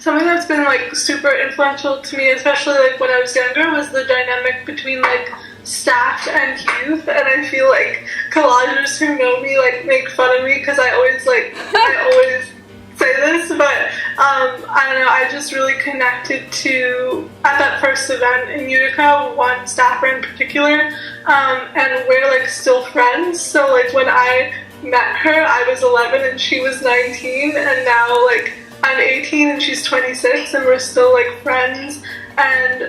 Something that's been like super influential to me, especially like when I was younger, was the dynamic between like staff and youth. And I feel like collagers who know me like make fun of me because I always say this, but I don't know, I just really connected to, at that first event in Utica, one staffer in particular, and we're like still friends. So like when I met her, I was 11 and she was 19, and now like I'm 18 and she's 26, and we're still like friends, and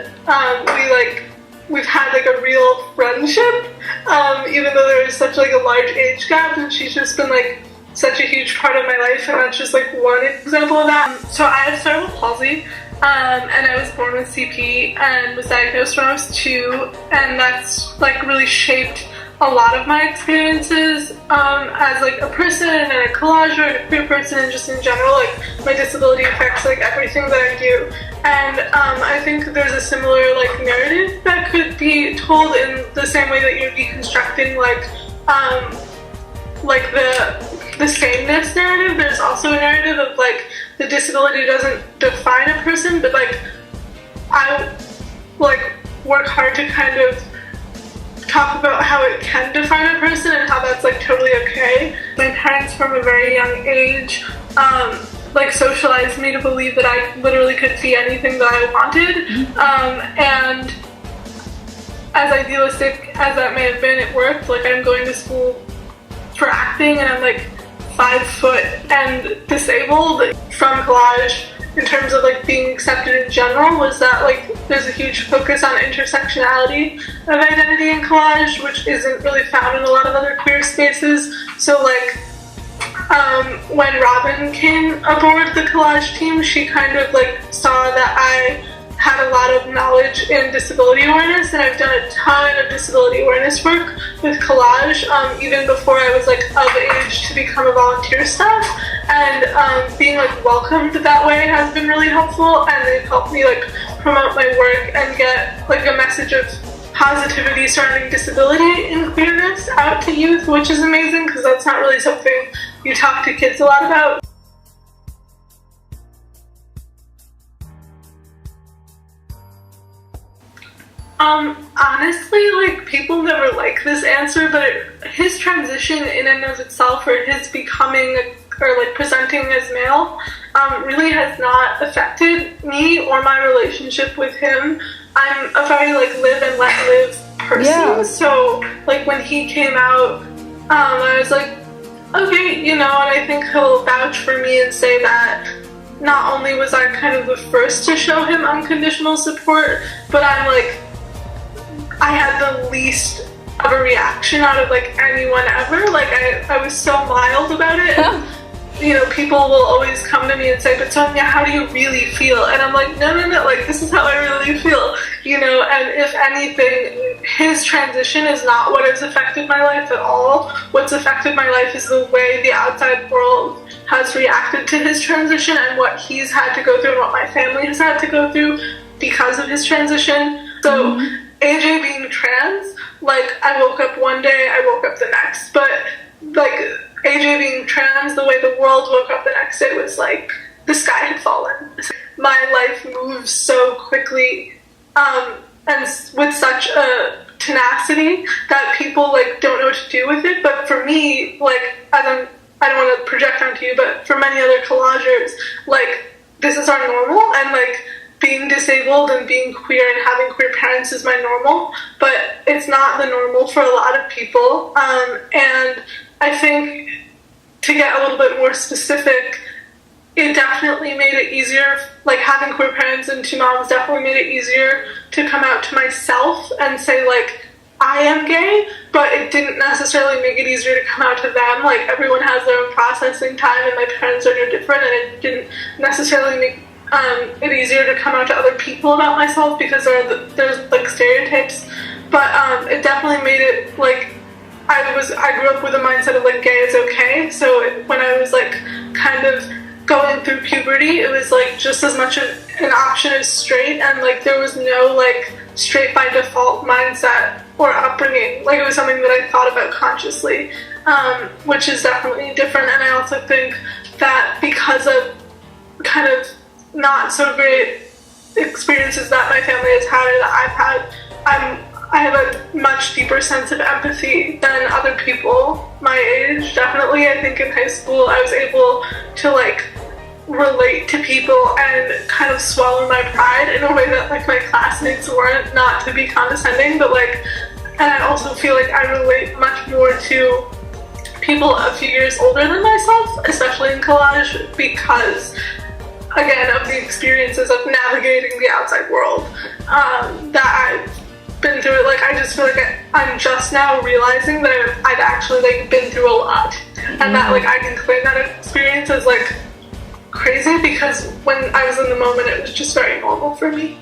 we've had like a real friendship, even though there is such like a large age gap, and she's just been like such a huge part of my life, and that's just like one example of that. So I have cerebral palsy, and I was born with CP and was diagnosed when I was 2, and that's like really shaped a lot of my experiences as like a person and a collager and a queer person, and just in general, like my disability affects like everything that I do. And I think there's a similar like narrative that could be told in the same way that you're deconstructing like the sameness narrative. There's also a narrative of like the disability doesn't define a person, but like I like work hard to kind of talk about how it can define a person and how that's like totally okay. My parents from a very young age like socialized me to believe that I literally could be anything that I wanted, and as idealistic as that may have been, it worked. Like I'm going to school for acting and I'm like 5 foot and disabled. From collage, in terms of like being accepted in general, was that like there's a huge focus on intersectionality of identity in collage, which isn't really found in a lot of other queer spaces. So like when Robin came aboard the collage team, she kind of like saw that I had a lot of knowledge in disability awareness, and I've done a ton of disability awareness work with collage, even before I was like of age to become a volunteer staff, and being like welcomed that way has been really helpful, and they've helped me like promote my work and get like a message of positivity surrounding disability and queerness out to youth, which is amazing because that's not really something you talk to kids a lot about. Honestly, like, people never like this answer, but his transition in and of itself, or his becoming, or like presenting as male, really has not affected me or my relationship with him. I'm a very, like, live and let live person, so, like, when he came out, I was like, okay, you know, and I think he'll vouch for me and say that not only was I kind of the first to show him unconditional support, but I'm like, I had the least of a reaction out of like anyone ever. Like I was so mild about it. And, you know, people will always come to me and say, but Sonya, how do you really feel? And I'm like, no, like this is how I really feel, you know. And if anything, his transition is not what has affected my life at all. What's affected my life is the way the outside world has reacted to his transition and what he's had to go through and what my family has had to go through because of his transition. So AJ being trans, like, I woke up one day, I woke up the next, but like AJ being trans, the way the world woke up the next day was like the sky had fallen. My life moves so quickly, and with such a tenacity that people like don't know what to do with it. But for me, like, I don't want to project onto you, but for many other collagers, like, this is our normal, and like being disabled and being queer and having queer parents is my normal, but it's not the normal for a lot of people. And I think, to get a little bit more specific, it definitely made it easier, like having queer parents and 2 moms definitely made it easier to come out to myself and say like, I am gay, but it didn't necessarily make it easier to come out to them. Like, everyone has their own processing time, and my parents are no different, and it didn't necessarily make it easier to come out to other people about myself because there's like stereotypes, but it definitely made it like I grew up with a mindset of like gay is okay. So when I was like kind of going through puberty, it was like just as much an option as straight, and like there was no like straight by default mindset or upbringing. Like, it was something that I thought about consciously, which is definitely different. And I also think that because of kind of not so great experiences that my family has had or that I've had, I have a much deeper sense of empathy than other people my age. Definitely, I think in high school I was able to like relate to people and kind of swallow my pride in a way that like my classmates weren't, not to be condescending, but like, and I also feel like I relate much more to people a few years older than myself, especially in collage, because again of the experiences of navigating the outside world that I've been through. Like I just feel like I'm just now realizing that I've actually like been through a lot, and that like I can claim that experience as like crazy, because when I was in the moment it was just very normal for me.